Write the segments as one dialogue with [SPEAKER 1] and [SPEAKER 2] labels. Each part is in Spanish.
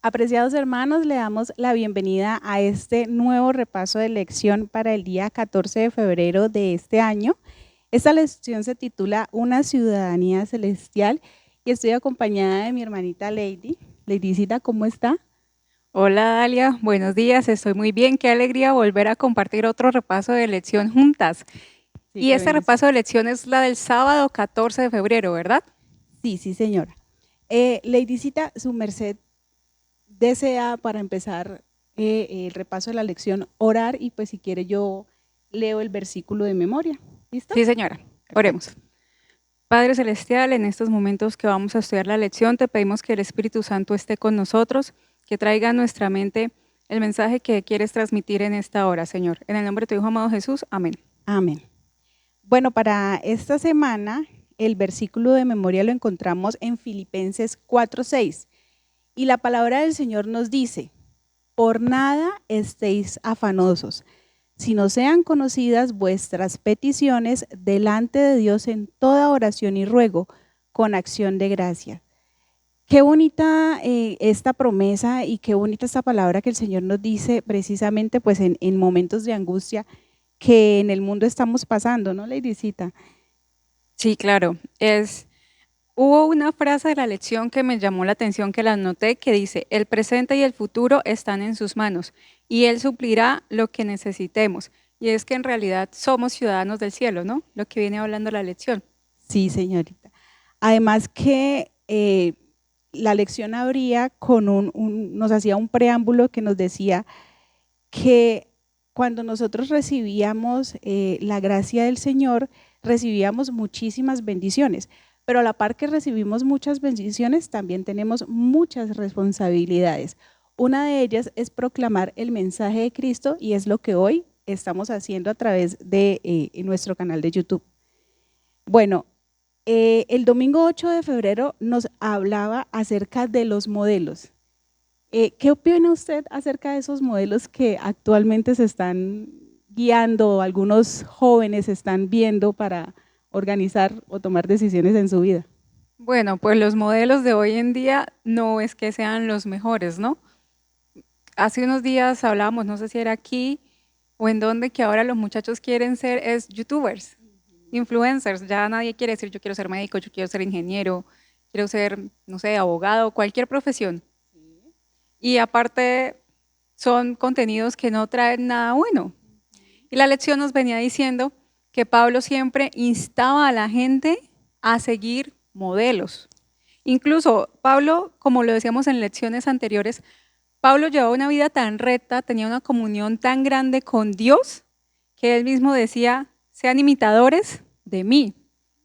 [SPEAKER 1] Apreciados hermanos, le damos la bienvenida a este nuevo repaso de lección para el día 14 de febrero de este año. Esta lección se titula Una ciudadanía celestial y estoy acompañada de mi hermanita Lady. Ladycita, ¿cómo está?
[SPEAKER 2] Hola Dalia, buenos días, estoy muy bien, qué alegría volver a compartir otro repaso de lección juntas.
[SPEAKER 1] Sí,
[SPEAKER 2] Y
[SPEAKER 1] qué
[SPEAKER 2] este repaso
[SPEAKER 1] bendición.
[SPEAKER 2] de lección es la del sábado 14 de febrero, ¿verdad?
[SPEAKER 1] Sí, sí, señora. Ladycita, su merced desea para empezar el repaso de la lección orar y pues si quiere yo leo el versículo de memoria. ¿Listo?
[SPEAKER 2] Sí, señora,
[SPEAKER 1] Perfecto.
[SPEAKER 2] oremos. Padre Celestial, en estos momentos que vamos a estudiar la lección, te pedimos que el Espíritu Santo esté con nosotros, que traiga a nuestra mente el mensaje que quieres transmitir en esta hora, Señor. En el nombre de tu Hijo amado Jesús, amén.
[SPEAKER 1] Amén. Bueno, para esta semana el versículo de memoria lo encontramos en Filipenses 4:6 y la palabra del Señor nos dice, por nada estéis afanosos, sino sean conocidas vuestras peticiones delante de Dios en toda oración y ruego, con acción de gracia. Qué bonita esta promesa y qué bonita esta palabra que el Señor nos dice precisamente pues en momentos de angustia que en el mundo estamos pasando, ¿no, Ladycita?
[SPEAKER 2] Sí, claro, hubo una frase de la lección que me llamó la atención, que la anoté, que dice, el presente y el futuro están en sus manos y Él suplirá lo que necesitemos. Y es que en realidad somos ciudadanos del cielo, ¿no? Lo que viene hablando la lección.
[SPEAKER 1] Sí, señorita. Además que la lección abría con nos hacía un preámbulo que nos decía que cuando nosotros recibíamos la gracia del Señor, recibíamos muchísimas bendiciones, pero a la par que recibimos muchas bendiciones, también tenemos muchas responsabilidades. Una de ellas es proclamar el mensaje de Cristo y es lo que hoy estamos haciendo a través de nuestro canal de YouTube. Bueno, el domingo 8 de febrero nos hablaba acerca de los modelos. ¿Qué opina usted acerca de esos modelos que actualmente se están guiando, algunos jóvenes están viendo para organizar o tomar decisiones en su vida?
[SPEAKER 2] Bueno, pues los modelos de hoy en día no es que sean los mejores, ¿no? Hace unos días hablábamos, no sé si era aquí o en donde, que ahora los muchachos quieren ser es youtubers, influencers. Ya nadie quiere decir yo quiero ser médico, yo quiero ser ingeniero, quiero ser, no sé, abogado, cualquier profesión. Y aparte son contenidos que no traen nada bueno. Y la lección nos venía diciendo que Pablo siempre instaba a la gente a seguir modelos. Incluso Pablo, como lo decíamos en lecciones anteriores, Pablo llevaba una vida tan recta, tenía una comunión tan grande con Dios, que él mismo decía, sean imitadores de mí.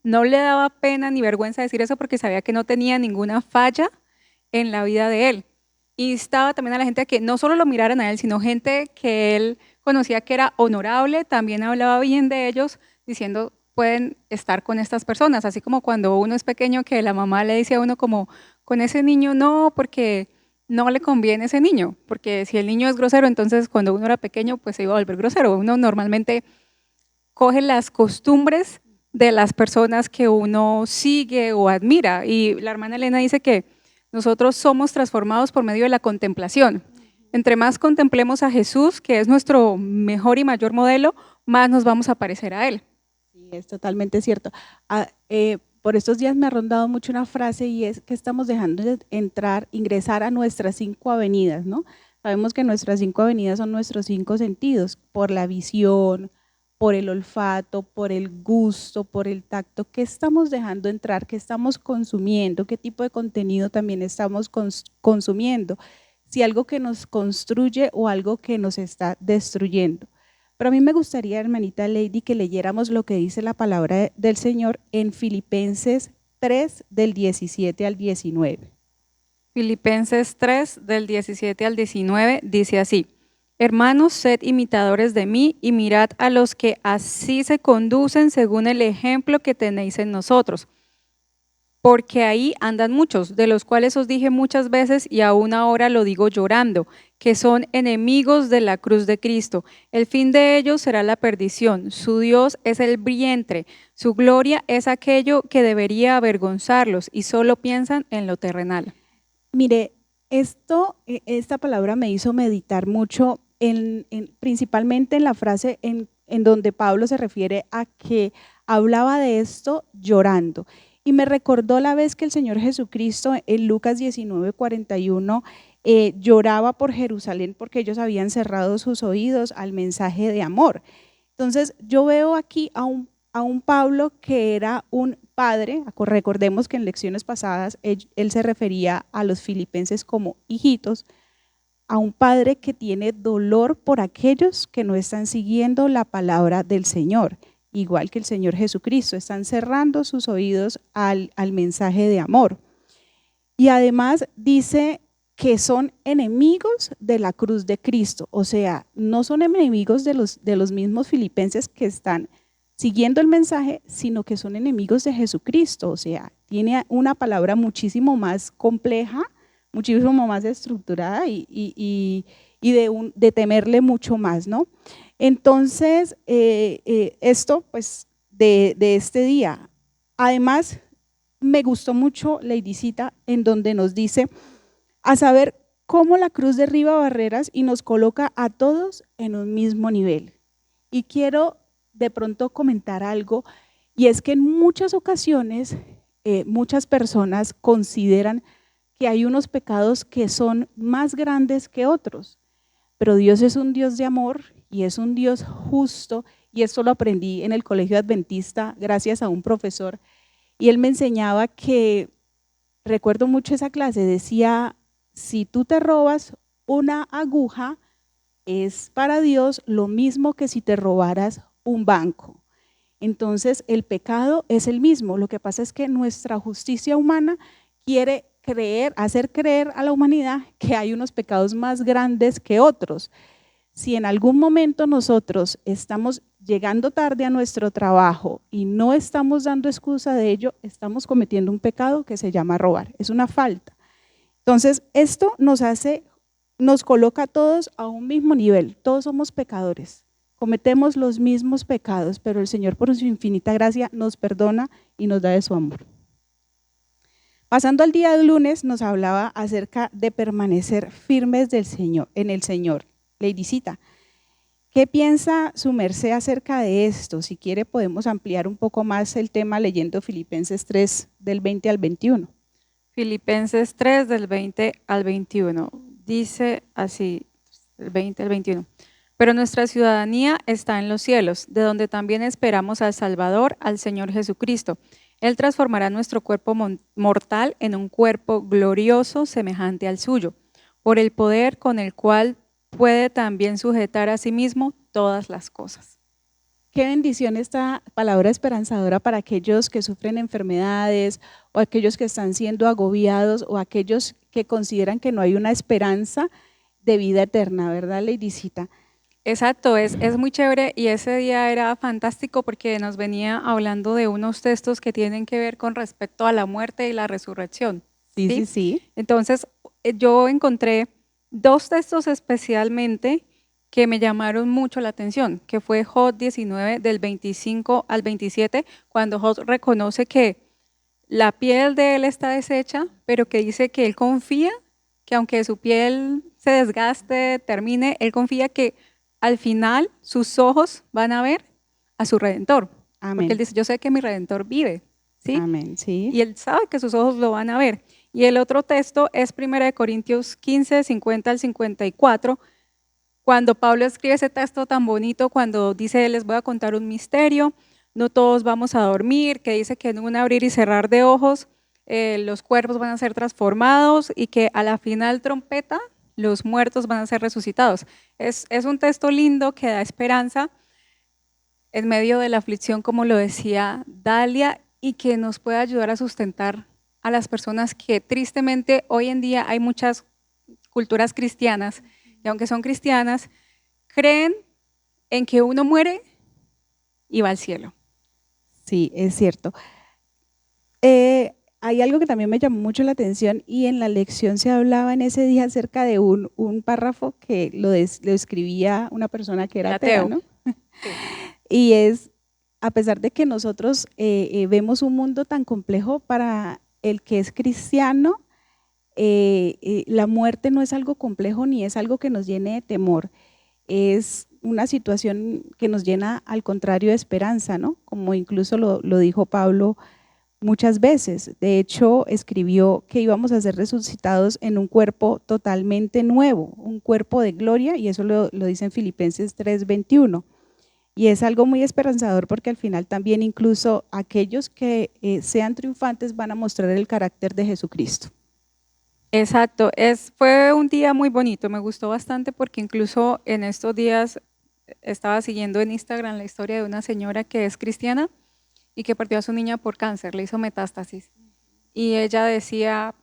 [SPEAKER 2] No le daba pena ni vergüenza decir eso porque sabía que no tenía ninguna falla en la vida de él. Instaba también a la gente a que no solo lo miraran a él, sino gente que él conocía que era honorable, también hablaba bien de ellos, diciendo, pueden estar con estas personas, así como cuando uno es pequeño que la mamá le dice a uno como, con ese niño no, porque no le conviene ese niño, porque si el niño es grosero, entonces cuando uno era pequeño, pues se iba a volver grosero. Uno normalmente coge las costumbres de las personas que uno sigue o admira. Y la hermana Elena dice que nosotros somos transformados por medio de la contemplación. Entre más contemplemos a Jesús, que es nuestro mejor y mayor modelo, más nos vamos a parecer a Él.
[SPEAKER 1] Sí, es totalmente cierto. Por estos días me ha rondado mucho una frase y es que estamos dejando de ingresar a nuestras 5 avenidas, ¿no? Sabemos que nuestras 5 avenidas son nuestros 5 sentidos, por la visión, por el olfato, por el gusto, por el tacto. ¿Qué estamos dejando entrar? ¿Qué estamos consumiendo? ¿Qué tipo de contenido también estamos consumiendo? Si algo que nos construye o algo que nos está destruyendo. Pero a mí me gustaría, hermanita Lady, que leyéramos lo que dice la palabra del Señor en Filipenses 3, del 17 al 19.
[SPEAKER 2] Filipenses 3, del 17 al 19, dice así, hermanos, sed imitadores de mí y mirad a los que así se conducen según el ejemplo que tenéis en nosotros. Porque ahí andan muchos, de los cuales os dije muchas veces y aún ahora lo digo llorando, que son enemigos de la cruz de Cristo. El fin de ellos será la perdición. Su Dios es el vientre. Su gloria es aquello que debería avergonzarlos y solo piensan en lo terrenal.
[SPEAKER 1] Mire, Esta palabra me hizo meditar mucho, principalmente en la frase en donde Pablo se refiere a que hablaba de esto llorando. Y me recordó la vez que el Señor Jesucristo en Lucas 19:41 lloraba por Jerusalén porque ellos habían cerrado sus oídos al mensaje de amor. Entonces yo veo aquí a un Pablo que era un padre. Recordemos que en lecciones pasadas él se refería a los filipenses como hijitos, a un padre que tiene dolor por aquellos que no están siguiendo la palabra del Señor, igual que el Señor Jesucristo, están cerrando sus oídos al mensaje de amor. Y además dice que son enemigos de la cruz de Cristo, o sea, no son enemigos de los mismos filipenses que están siguiendo el mensaje, sino que son enemigos de Jesucristo, o sea, tiene una palabra muchísimo más compleja, muchísimo más estructurada y de temerle mucho más, ¿no? Entonces, esto pues de este día, además me gustó mucho Ladycita en donde nos dice a saber cómo la cruz derriba barreras y nos coloca a todos en un mismo nivel. Y quiero de pronto comentar algo, y es que en muchas ocasiones muchas personas consideran que hay unos pecados que son más grandes que otros, pero Dios es un Dios de amor y es un Dios justo, y esto lo aprendí en el colegio adventista gracias a un profesor, y él me enseñaba que, recuerdo mucho esa clase, decía, si tú te robas una aguja, es para Dios lo mismo que si te robaras un banco. Entonces el pecado es el mismo, lo que pasa es que nuestra justicia humana quiere hacer creer a la humanidad que hay unos pecados más grandes que otros. Si en algún momento nosotros estamos llegando tarde a nuestro trabajo y no estamos dando excusa de ello, estamos cometiendo un pecado que se llama robar, es una falta. Entonces esto nos coloca a todos a un mismo nivel, todos somos pecadores, cometemos los mismos pecados, pero el Señor por su infinita gracia nos perdona y nos da de su amor. Pasando al día del lunes, nos hablaba acerca de permanecer firmes en el Señor. Ladycita, ¿qué piensa su merced acerca de esto? Si quiere podemos ampliar un poco más el tema leyendo Filipenses 3 del 20 al 21.
[SPEAKER 2] Filipenses 3 del 20 al 21. Dice así, del 20 al 21. Pero nuestra ciudadanía está en los cielos, de donde también esperamos al Salvador, al Señor Jesucristo. Él transformará nuestro cuerpo mortal en un cuerpo glorioso semejante al suyo, por el poder con el cual puede también sujetar a sí mismo todas las cosas.
[SPEAKER 1] Qué bendición esta palabra esperanzadora para aquellos que sufren enfermedades o aquellos que están siendo agobiados o aquellos que consideran que no hay una esperanza de vida eterna, ¿verdad, Ladycita?
[SPEAKER 2] Exacto, es muy chévere, y ese día era fantástico porque nos venía hablando de unos textos que tienen que ver con respecto a la muerte y la resurrección.
[SPEAKER 1] Sí, sí, sí.
[SPEAKER 2] Entonces, yo encontré dos textos especialmente que me llamaron mucho la atención, que fue Job 19 del 25 al 27, cuando Job reconoce que la piel de él está deshecha, pero que dice que él confía que aunque su piel se desgaste, termine, él confía que al final sus ojos van a ver a su Redentor.
[SPEAKER 1] Amén.
[SPEAKER 2] Porque él dice, yo sé que mi Redentor vive, ¿sí?
[SPEAKER 1] Amén, sí.
[SPEAKER 2] Y él sabe que sus ojos lo van a ver. Y el otro texto es 1 Corintios 15, 50 al 54, cuando Pablo escribe ese texto tan bonito, cuando dice, les voy a contar un misterio, no todos vamos a dormir, que dice que en un abrir y cerrar de ojos los cuerpos van a ser transformados y que a la final trompeta los muertos van a ser resucitados. Es un texto lindo que da esperanza en medio de la aflicción, como lo decía Dalia, y que nos puede ayudar a sustentar a las personas que tristemente hoy en día hay muchas culturas cristianas, y aunque son cristianas, creen en que uno muere y va al cielo.
[SPEAKER 1] Sí, es cierto. Hay algo que también me llamó mucho la atención, y en la lección se hablaba en ese día acerca de un párrafo que lo escribía una persona que era atea, ¿no?
[SPEAKER 2] Sí.
[SPEAKER 1] Y es, a pesar de que nosotros vemos un mundo tan complejo, para el que es cristiano, la muerte no es algo complejo ni es algo que nos llene de temor, es una situación que nos llena al contrario de esperanza, ¿no? Como incluso lo dijo Pablo muchas veces. De hecho, escribió que íbamos a ser resucitados en un cuerpo totalmente nuevo, un cuerpo de gloria, y eso lo dice en Filipenses 3:21. Y es algo muy esperanzador porque al final también incluso aquellos que sean triunfantes van a mostrar el carácter de Jesucristo.
[SPEAKER 2] Exacto, fue un día muy bonito, me gustó bastante porque incluso en estos días estaba siguiendo en Instagram la historia de una señora que es cristiana y que perdió a su niña por cáncer, le hizo metástasis. Y ella decía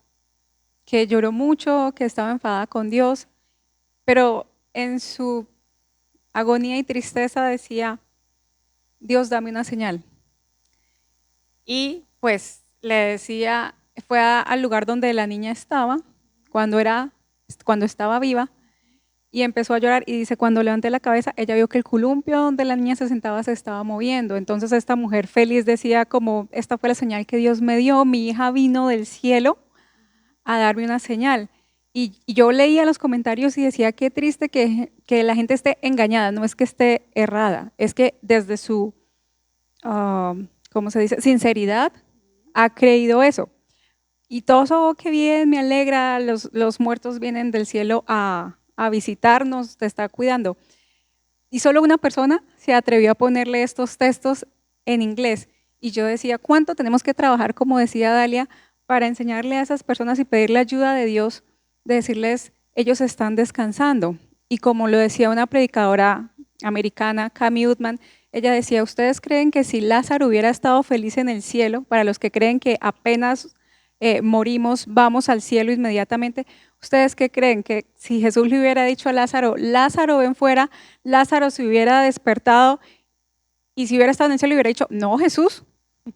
[SPEAKER 2] que lloró mucho, que estaba enfadada con Dios, pero en su agonía y tristeza decía, Dios, dame una señal. Y pues le decía, fue al lugar donde la niña estaba, cuando estaba viva, y empezó a llorar y dice, cuando levanté la cabeza, ella vio que el columpio donde la niña se sentaba se estaba moviendo. Entonces esta mujer feliz decía como, esta fue la señal que Dios me dio, mi hija vino del cielo a darme una señal. Y yo leía los comentarios y decía, qué triste que la gente esté engañada, no es que esté errada, es que desde su, ¿cómo se dice?, sinceridad, ha creído eso. Y todo eso, qué bien, me alegra, los muertos vienen del cielo a visitarnos, te está cuidando. Y solo una persona se atrevió a ponerle estos textos en inglés. Y yo decía, ¿cuánto tenemos que trabajar, como decía Dalia, para enseñarle a esas personas y pedirle ayuda de Dios, de decirles, ellos están descansando? Y como lo decía una predicadora americana, Cami Utman, ella decía, ¿ustedes creen que si Lázaro hubiera estado feliz en el cielo, para los que creen que apenas morimos, vamos al cielo inmediatamente? ¿Ustedes qué creen? Que si Jesús le hubiera dicho a Lázaro, Lázaro ven fuera, Lázaro se hubiera despertado y si hubiera estado en el cielo hubiera dicho, no Jesús,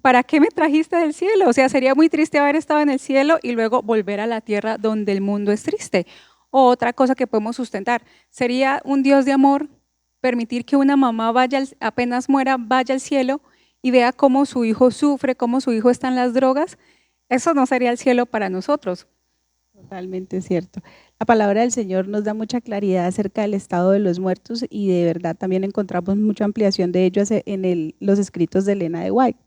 [SPEAKER 2] ¿para qué me trajiste del cielo? O sea, sería muy triste haber estado en el cielo y luego volver a la tierra donde el mundo es triste. O otra cosa que podemos sustentar, sería un Dios de amor permitir que una mamá apenas muera, vaya al cielo y vea cómo su hijo sufre, cómo su hijo está en las drogas. Eso no sería el cielo para nosotros.
[SPEAKER 1] Totalmente cierto. La palabra del Señor nos da mucha claridad acerca del estado de los muertos y de verdad también encontramos mucha ampliación de ello en los escritos de Elena de White.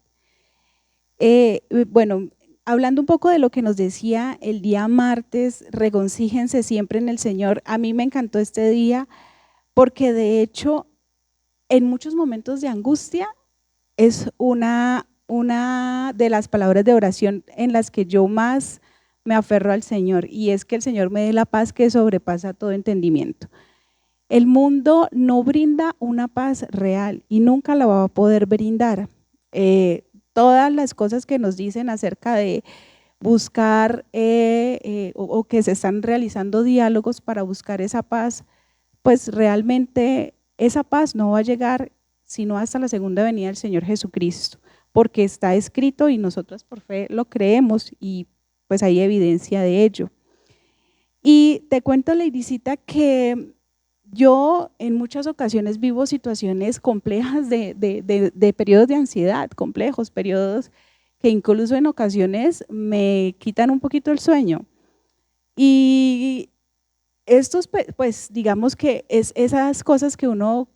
[SPEAKER 1] Bueno, hablando un poco de lo que nos decía el día martes, regocíjense siempre en el Señor. A mí me encantó este día porque de hecho en muchos momentos de angustia es una de las palabras de oración en las que yo más me aferro al Señor, y es que el Señor me dé la paz que sobrepasa todo entendimiento. El mundo no brinda una paz real y nunca la va a poder brindar. Todas las cosas que nos dicen acerca de buscar o que se están realizando diálogos para buscar esa paz, pues realmente esa paz no va a llegar sino hasta la segunda venida del Señor Jesucristo, porque está escrito y nosotros por fe lo creemos y pues hay evidencia de ello. Y te cuento, Leidicita, que yo en muchas ocasiones vivo situaciones complejas de periodos de ansiedad, complejos, periodos que incluso en ocasiones me quitan un poquito el sueño. Y estos, pues digamos que es esas cosas que uno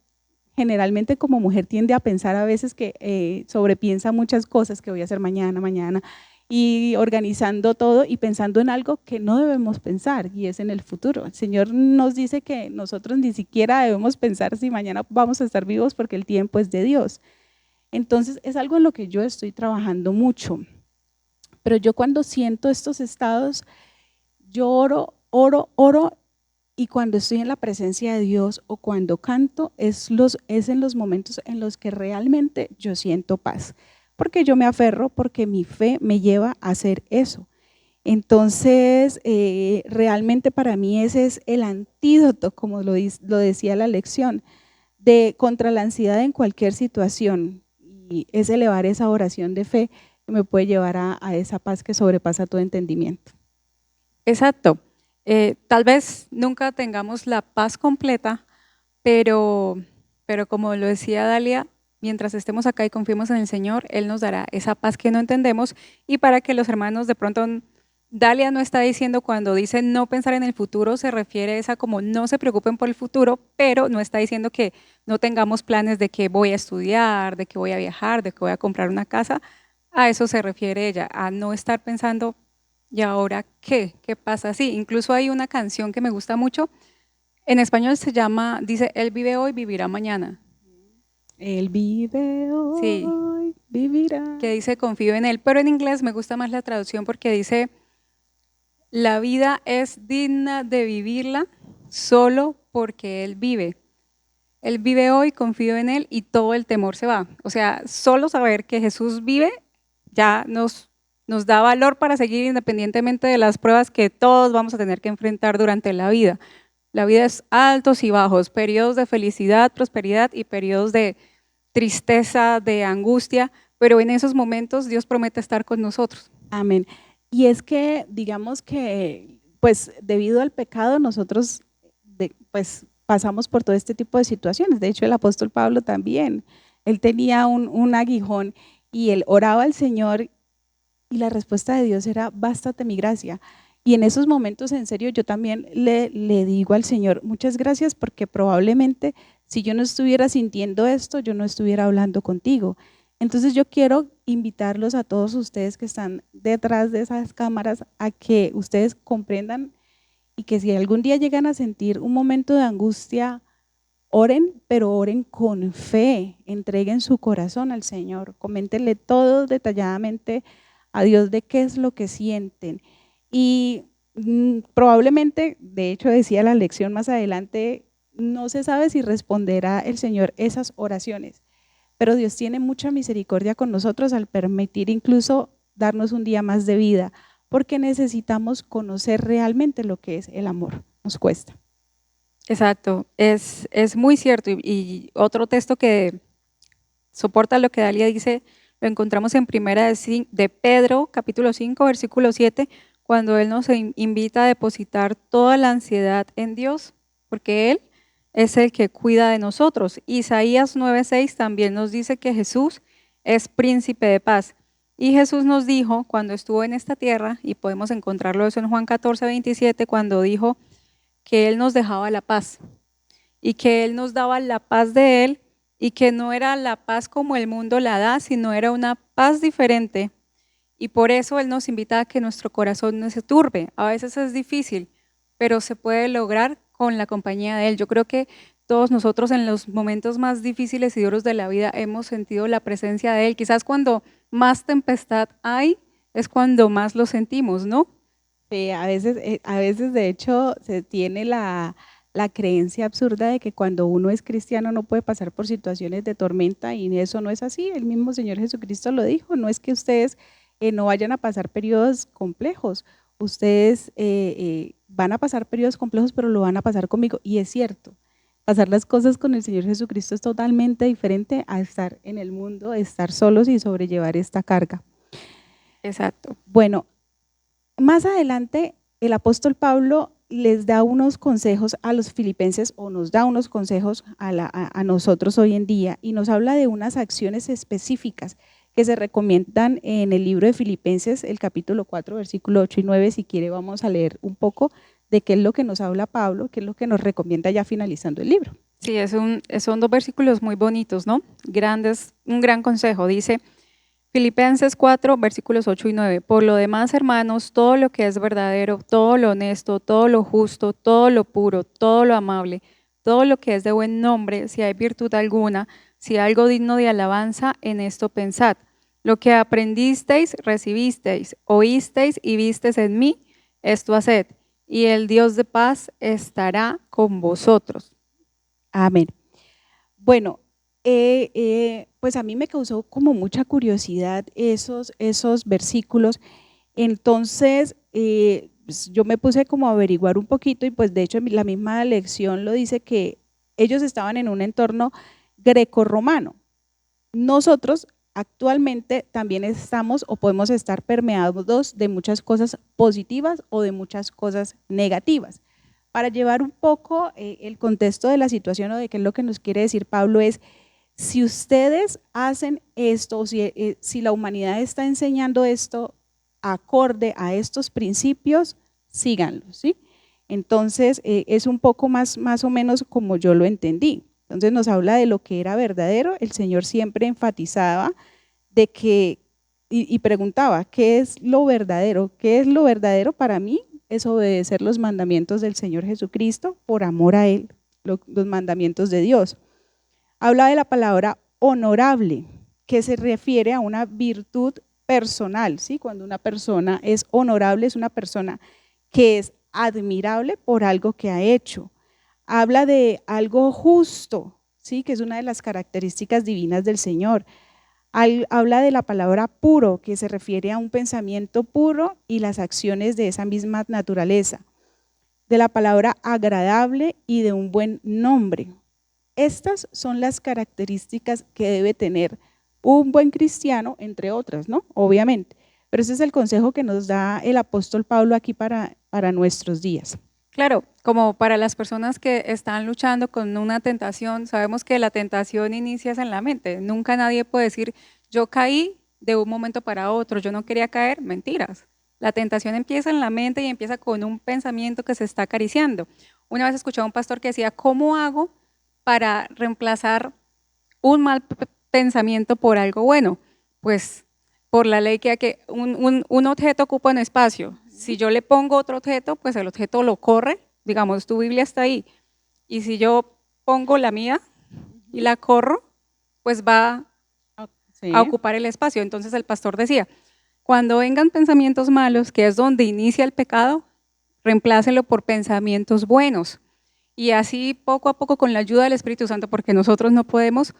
[SPEAKER 1] generalmente como mujer tiende a pensar a veces que sobrepiensa muchas cosas que voy a hacer mañana, y organizando todo y pensando en algo que no debemos pensar, y es en el futuro. El Señor nos dice que nosotros ni siquiera debemos pensar si mañana vamos a estar vivos porque el tiempo es de Dios. Entonces es algo en lo que yo estoy trabajando mucho. Pero yo cuando siento estos estados, yo oro, y cuando estoy en la presencia de Dios o cuando canto es en los momentos en los que realmente yo siento paz, porque yo me aferro, porque mi fe me lleva a hacer eso. Entonces, realmente para mí ese es el antídoto, como lo decía la lección, contra la ansiedad en cualquier situación, y es elevar esa oración de fe que me puede llevar a esa paz que sobrepasa todo entendimiento.
[SPEAKER 2] Exacto. Tal vez nunca tengamos la paz completa, pero como lo decía Dalia, mientras estemos acá y confiemos en el Señor, Él nos dará esa paz que no entendemos, y para que los hermanos de pronto Dalia no está diciendo, cuando dice no pensar en el futuro, se refiere a esa como no se preocupen por el futuro, pero no está diciendo que no tengamos planes de que voy a estudiar, de que voy a viajar, de que voy a comprar una casa. A eso se refiere ella, a no estar pensando, ¿y ahora qué? ¿Qué pasa así? Incluso hay una canción que me gusta mucho, en español se llama, dice, Él vive hoy, vivirá mañana.
[SPEAKER 1] Él vive
[SPEAKER 2] Sí,
[SPEAKER 1] hoy, vivirá.
[SPEAKER 2] que dice confío en Él, pero en inglés me gusta más la traducción porque dice, la vida es digna de vivirla solo porque Él vive. Él vive hoy, confío en Él y todo el temor se va. O sea, solo saber que Jesús vive ya nos da valor para seguir independientemente de las pruebas que todos vamos a tener que enfrentar durante la vida. La vida es altos y bajos, periodos de felicidad, prosperidad y periodos de tristeza, de angustia, pero en esos momentos Dios promete estar con nosotros.
[SPEAKER 1] Amén. Y es que, digamos que, pues debido al pecado, nosotros pues pasamos por todo este tipo de situaciones. De hecho, el apóstol Pablo también, él tenía un aguijón y él oraba al Señor y la respuesta de Dios era, bástate mi gracia. Y en esos momentos, en serio, yo también le digo al Señor, muchas gracias, porque probablemente si yo no estuviera sintiendo esto, yo no estuviera hablando contigo. Entonces yo quiero invitarlos a todos ustedes que están detrás de esas cámaras a que ustedes comprendan y que si algún día llegan a sentir un momento de angustia, oren, pero oren con fe, entreguen su corazón al Señor, coméntenle todo detalladamente a Dios de qué es lo que sienten. Y probablemente, de hecho decía la lección más adelante, no se sabe si responderá el Señor esas oraciones, pero Dios tiene mucha misericordia con nosotros al permitir incluso darnos un día más de vida, porque necesitamos conocer realmente lo que es el amor, nos cuesta.
[SPEAKER 2] Exacto, es muy cierto. Y otro texto que soporta lo que Dalia dice, lo encontramos en primera de Pedro, capítulo 5, versículo 7, cuando él nos invita a depositar toda la ansiedad en Dios, porque Él es el que cuida de nosotros. Isaías 9:6 también nos dice que Jesús es príncipe de paz. Y Jesús nos dijo cuando estuvo en esta tierra, y podemos encontrarlo eso en Juan 14:27, cuando dijo que Él nos dejaba la paz y que Él nos daba la paz de Él, y que no era la paz como el mundo la da, sino era una paz diferente. Y por eso Él nos invita a que nuestro corazón no se turbe. A veces es difícil, pero se puede lograr con la compañía de Él. Yo creo que todos nosotros en los momentos más difíciles y duros de la vida hemos sentido la presencia de Él. Quizás cuando más tempestad hay, es cuando más lo sentimos, ¿no?
[SPEAKER 1] A veces de hecho se tiene la creencia absurda de que cuando uno es cristiano no puede pasar por situaciones de tormenta, y eso no es así. El mismo Señor Jesucristo lo dijo, no es que ustedes no vayan a pasar periodos complejos, ustedes van a pasar periodos complejos, pero lo van a pasar conmigo, y es cierto. Pasar las cosas con el Señor Jesucristo es totalmente diferente a estar en el mundo, estar solos y sobrellevar esta carga.
[SPEAKER 2] Exacto.
[SPEAKER 1] Bueno, más adelante el apóstol Pablo les da unos consejos a los filipenses, o nos da unos consejos a nosotros hoy en día, y nos habla de unas acciones específicas que se recomiendan en el libro de Filipenses, el capítulo 4, versículo 8 y 9. Si quiere vamos a leer un poco de qué es lo que nos habla Pablo, qué es lo que nos recomienda ya finalizando el libro.
[SPEAKER 2] Sí, son dos versículos muy bonitos, ¿no? Grandes, un gran consejo. Dice Filipenses 4, versículos 8 y 9. Por lo demás, hermanos, todo lo que es verdadero, todo lo honesto, todo lo justo, todo lo puro, todo lo amable, todo lo que es de buen nombre, si hay virtud alguna, si hay algo digno de alabanza, en esto pensad. Lo que aprendisteis, recibisteis, oísteis y visteis en mí, esto haced, y el Dios de paz estará con vosotros.
[SPEAKER 1] Amén. Bueno, pues a mí me causó como mucha curiosidad esos versículos. Entonces pues yo me puse como a averiguar un poquito, y pues de hecho la misma lección lo dice, que ellos estaban en un entorno grecorromano. Nosotros actualmente también estamos o podemos estar permeados de muchas cosas positivas o de muchas cosas negativas. Para llevar un poco el contexto de la situación, o de qué es lo que nos quiere decir Pablo, es: si ustedes hacen esto, si la humanidad está enseñando esto acorde a estos principios, síganlos, ¿sí? Entonces, es un poco más o menos como yo lo entendí. Entonces nos habla de lo que era verdadero. El Señor siempre enfatizaba de que, y preguntaba, ¿qué es lo verdadero? ¿Qué es lo verdadero para mí? Es obedecer los mandamientos del Señor Jesucristo por amor a Él, los mandamientos de Dios. Habla de la palabra honorable, que se refiere a una virtud personal, ¿sí? Cuando una persona es honorable, es una persona que es admirable por algo que ha hecho. Habla de algo justo, ¿sí? Que es una de las características divinas del Señor. Habla de la palabra puro, que se refiere a un pensamiento puro y las acciones de esa misma naturaleza. De la palabra agradable y de un buen nombre. Estas son las características que debe tener un buen cristiano, entre otras, ¿no? Obviamente. Pero ese es el consejo que nos da el apóstol Pablo aquí para nuestros días.
[SPEAKER 2] Claro, como para las personas que están luchando con una tentación, sabemos que la tentación inicia en la mente. Nunca nadie puede decir, yo caí de un momento para otro, yo no quería caer, mentiras. La tentación empieza en la mente y empieza con un pensamiento que se está acariciando. Una vez escuché a un pastor que decía, ¿cómo hago para reemplazar un mal pensamiento por algo bueno? Pues por la ley que un objeto ocupa un espacio. Si yo le pongo otro objeto, pues el objeto lo corre, digamos, tu Biblia está ahí, y si yo pongo la mía y la corro, pues va a ocupar el espacio. Entonces el pastor decía, cuando vengan pensamientos malos, que es donde inicia el pecado, reemplácenlo por pensamientos buenos. Y así poco a poco con la ayuda del Espíritu Santo, porque nosotros no podemos,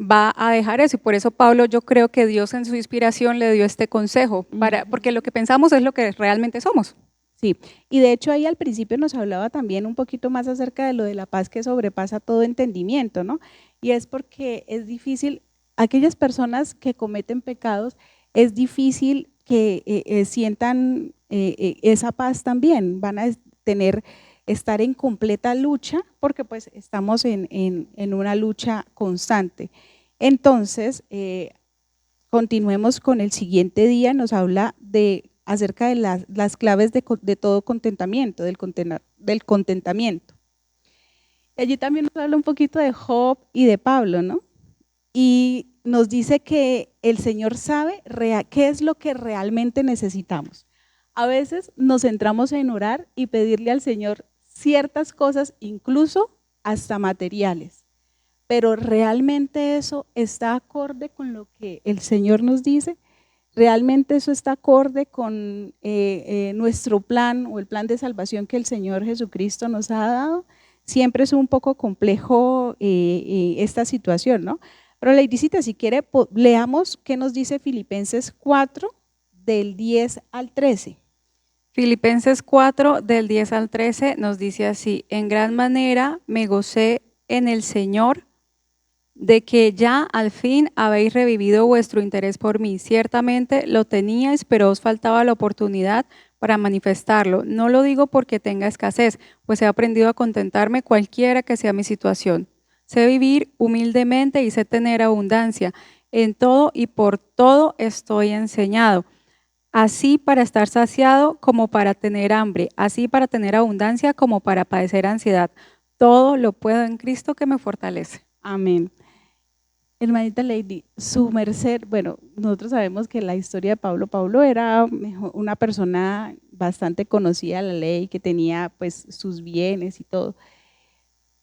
[SPEAKER 2] va a dejar eso. Y por eso Pablo, yo creo que Dios en su inspiración le dio este consejo, porque lo que pensamos es lo que realmente somos.
[SPEAKER 1] Sí, y de hecho ahí al principio nos hablaba también un poquito más acerca de lo de la paz que sobrepasa todo entendimiento, ¿no? Y es porque es difícil, aquellas personas que cometen pecados, es difícil que sientan esa paz también, van a estar en completa lucha porque pues estamos en una lucha constante. Entonces, continuemos con el siguiente día, nos habla acerca de las claves de todo contentamiento, del contentamiento. Allí también nos habla un poquito de Job y de Pablo, ¿no? Y nos dice que el Señor sabe qué es lo que realmente necesitamos. A veces nos centramos en orar y pedirle al Señor ciertas cosas, incluso hasta materiales. Pero ¿realmente eso está acorde con lo que el Señor nos dice? ¿Realmente eso está acorde con nuestro plan o el plan de salvación que el Señor Jesucristo nos ha dado? Siempre es un poco complejo esta situación, ¿no? Pero Leidicita, si quiere, leamos qué nos dice Filipenses 4, del 10 al 13.
[SPEAKER 2] Filipenses 4, del 10 al 13, nos dice así, en gran manera me gocé en el Señor de que ya al fin habéis revivido vuestro interés por mí. Ciertamente lo teníais, pero os faltaba la oportunidad para manifestarlo. No lo digo porque tenga escasez, pues he aprendido a contentarme cualquiera que sea mi situación. Sé vivir humildemente y sé tener abundancia. En todo y por todo estoy enseñado. Así para estar saciado como para tener hambre, así para tener abundancia como para padecer ansiedad. Todo lo puedo en Cristo que me fortalece.
[SPEAKER 1] Amén. Hermanita Lady, su merced, bueno, nosotros sabemos que la historia de Pablo era una persona bastante conocida de la ley, que tenía pues sus bienes y todo.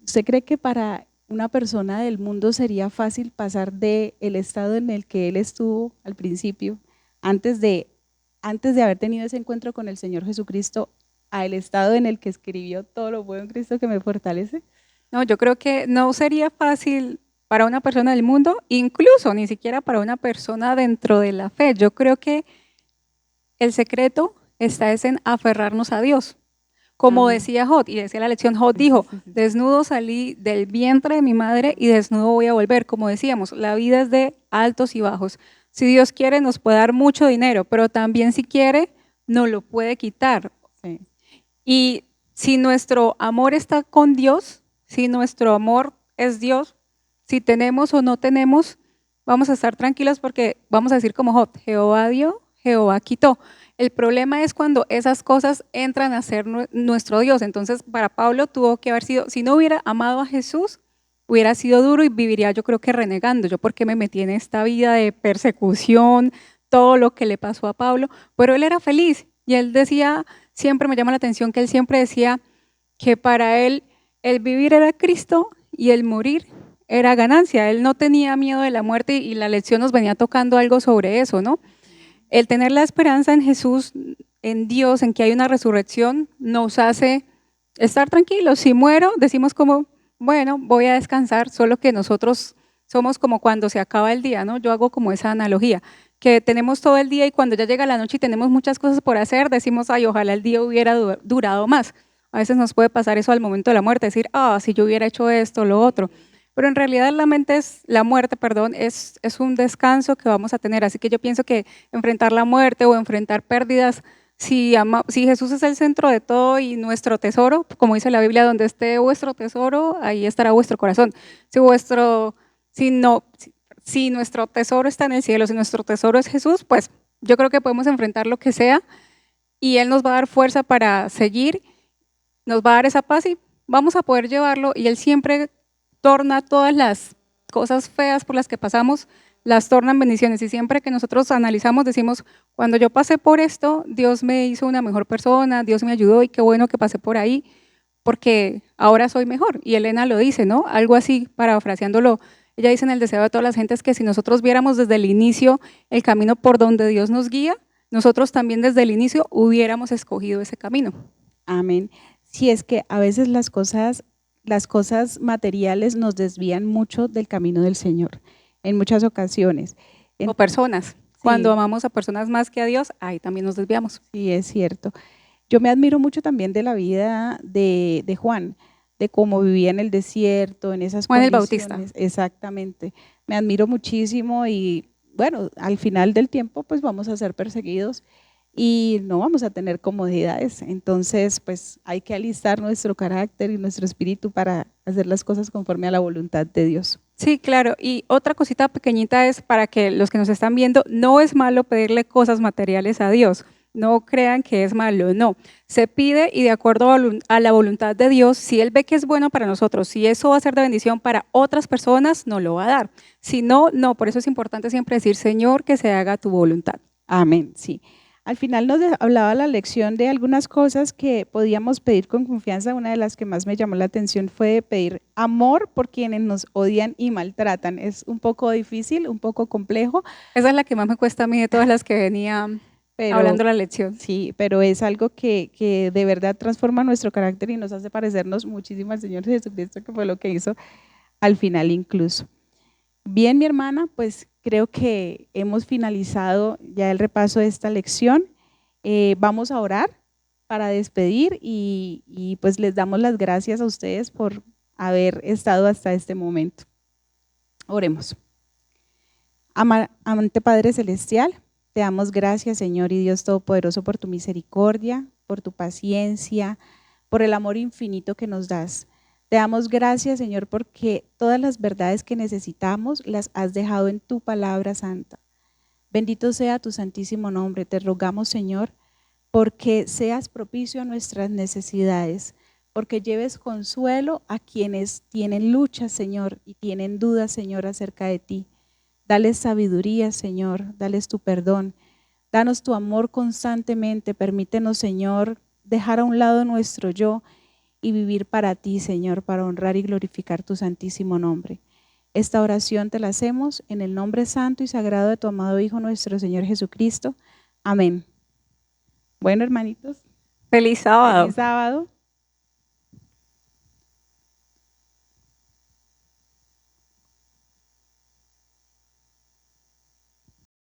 [SPEAKER 1] ¿Usted cree que para una persona del mundo sería fácil pasar del estado en el que él estuvo al principio, antes de haber tenido ese encuentro con el Señor Jesucristo, al estado en el que escribió todo lo bueno en Cristo que me fortalece?
[SPEAKER 2] No, yo creo que no sería fácil para una persona del mundo, incluso ni siquiera para una persona dentro de la fe. Yo creo que el secreto está en aferrarnos a Dios. Como decía Jod, y decía la lección, Jod dijo, desnudo salí del vientre de mi madre y desnudo voy a volver. Como decíamos, la vida es de altos y bajos. Si Dios quiere, nos puede dar mucho dinero, pero también si quiere, nos lo puede quitar.
[SPEAKER 1] Sí.
[SPEAKER 2] Y si nuestro amor está con Dios, si nuestro amor es Dios, si tenemos o no tenemos, vamos a estar tranquilos porque vamos a decir como Job, Jehová dio, Jehová quitó. El problema es cuando esas cosas entran a ser nuestro Dios. Entonces, para Pablo tuvo que haber sido, si no hubiera amado a Jesús, hubiera sido duro y viviría, yo creo que renegando. Yo porque me metí en esta vida de persecución, todo lo que le pasó a Pablo, pero él era feliz y él decía, siempre me llama la atención que él siempre decía que para él el vivir era Cristo y el morir era ganancia. Él no tenía miedo de la muerte y la lección nos venía tocando algo sobre eso, ¿no? El tener la esperanza en Jesús, en Dios, en que hay una resurrección, nos hace estar tranquilos. Si muero, decimos como, bueno, voy a descansar, solo que nosotros somos como cuando se acaba el día, ¿no? Yo hago como esa analogía, que tenemos todo el día y cuando ya llega la noche y tenemos muchas cosas por hacer, decimos, ay, ojalá el día hubiera durado más. A veces nos puede pasar eso al momento de la muerte, decir, si yo hubiera hecho esto, lo otro. Pero en realidad la muerte, perdón, es un descanso que vamos a tener. Así que yo pienso que enfrentar la muerte o enfrentar pérdidas, si Jesús es el centro de todo y nuestro tesoro, como dice la Biblia, donde esté vuestro tesoro, ahí estará vuestro corazón. Si nuestro tesoro está en el cielo, si nuestro tesoro es Jesús, pues yo creo que podemos enfrentar lo que sea y Él nos va a dar fuerza para seguir, nos va a dar esa paz y vamos a poder llevarlo, y Él siempre torna todas las cosas feas por las que pasamos, las tornan bendiciones. Y siempre que nosotros analizamos, decimos, cuando yo pasé por esto, Dios me hizo una mejor persona, Dios me ayudó y qué bueno que pasé por ahí, porque ahora soy mejor. Y Elena lo dice, ¿no? Algo así, parafraseándolo, ella dice en el deseo de todas las gentes que si nosotros viéramos desde el inicio el camino por donde Dios nos guía, nosotros también desde el inicio hubiéramos escogido ese camino.
[SPEAKER 1] Amén. Si es que a veces las cosas materiales nos desvían mucho del camino del Señor, en muchas ocasiones.
[SPEAKER 2] O personas.
[SPEAKER 1] Sí.
[SPEAKER 2] Cuando amamos a personas más que a Dios, ahí también nos desviamos.
[SPEAKER 1] Sí, es cierto. Yo me admiro mucho también de la vida de Juan, de cómo vivía en el desierto, en esas
[SPEAKER 2] Juan el
[SPEAKER 1] condiciones.
[SPEAKER 2] Bautista.
[SPEAKER 1] Exactamente. Me admiro muchísimo y bueno, al final del tiempo pues vamos a ser perseguidos y no vamos a tener comodidades. Entonces pues hay que alistar nuestro carácter y nuestro espíritu para hacer las cosas conforme a la voluntad de Dios.
[SPEAKER 2] Sí, claro. Y otra cosita pequeñita es para que los que nos están viendo, no es malo pedirle cosas materiales a Dios. No crean que es malo, no. Se pide y de acuerdo a la voluntad de Dios, si Él ve que es bueno para nosotros, si eso va a ser de bendición para otras personas, nos lo va a dar. Si no, no. Por eso es importante siempre decir, Señor, que se haga tu voluntad.
[SPEAKER 1] Amén, sí. Al final nos hablaba la lección de algunas cosas que podíamos pedir con confianza. Una de las que más me llamó la atención fue pedir amor por quienes nos odian y maltratan. Es un poco difícil, un poco complejo.
[SPEAKER 2] Esa es la que más me cuesta a mí de todas las que venía hablando la lección.
[SPEAKER 1] Sí, pero es algo que de verdad transforma nuestro carácter y nos hace parecernos muchísimo al Señor Jesucristo, que fue lo que hizo al final incluso. Bien, mi hermana, pues creo que hemos finalizado ya el repaso de esta lección. Vamos a orar para despedir y pues les damos las gracias a ustedes por haber estado hasta este momento. Oremos. Amante Padre Celestial, te damos gracias, Señor y Dios Todopoderoso, por tu misericordia, por tu paciencia, por el amor infinito que nos das. Te damos gracias, Señor, porque todas las verdades que necesitamos las has dejado en tu palabra santa. Bendito sea tu santísimo nombre. Te rogamos, Señor, porque seas propicio a nuestras necesidades, porque lleves consuelo a quienes tienen luchas, Señor, y tienen dudas, Señor, acerca de ti. Dales sabiduría, Señor, dales tu perdón. Danos tu amor constantemente. Permítenos, Señor, dejar a un lado nuestro yo y vivir para ti, Señor, para honrar y glorificar tu santísimo nombre. Esta oración te la hacemos en el nombre santo y sagrado de tu amado Hijo, nuestro Señor Jesucristo. Amén. Bueno, hermanitos.
[SPEAKER 2] Feliz sábado.
[SPEAKER 1] Feliz sábado.